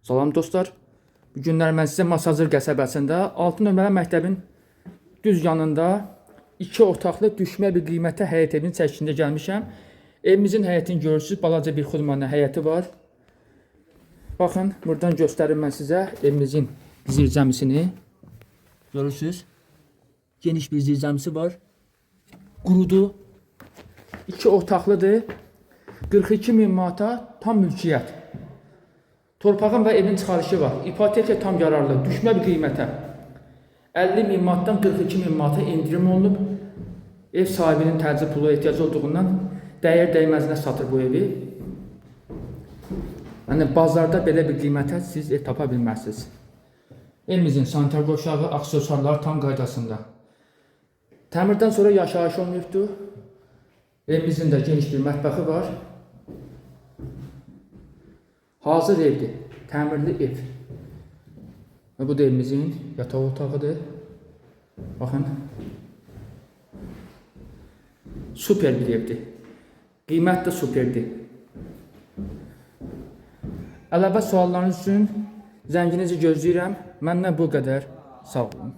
Salam dostlar. Bu günlər mən sizə Masazır qəsəbəsində 6 nömrəli məktəbin düz yanında 2 otaqlı düşmə bir qiymətə həyət evinin çəkisində gəlmişəm. Evimizin həyətini görürsüz. Balaca bir xudmanlı həyəti var. Baxın, buradan göstərim mən sizə evimizin zirzəmisini. Görürsüz. Geniş bir zirzəmisi var. Qurudu. 2 otaqlıdır. 42.000 manata tam mülkiyyət. Torpağın və evin çıxarışı var. İpoteka tam yararlı, düşmə bir qiymətə. 50.000 manatdan 42.000 manata indirim olunub. Ev sahibinin təcil pulu ehtiyacı olduğundan dəyər dəyməzinə satır bu evi. Yəni bazarda belə bir qiymətə siz ev tapa bilməzsiniz. Evimizin sanitar qoşağı, aksesuarlar tam qaydasında. Təmirdən sonra yaşayış olmayıbdır. Evimizin də geniş bir mətbəxi var. Hazır evdir, təmirli ev. Və bu da evimizin yataq otağıdır. Baxın. Super bir evdir. Qiymət də superdir. Əlavə suallarınız üçün zənginizi gözləyirəm. Məndən bu qədər. Sağ olun.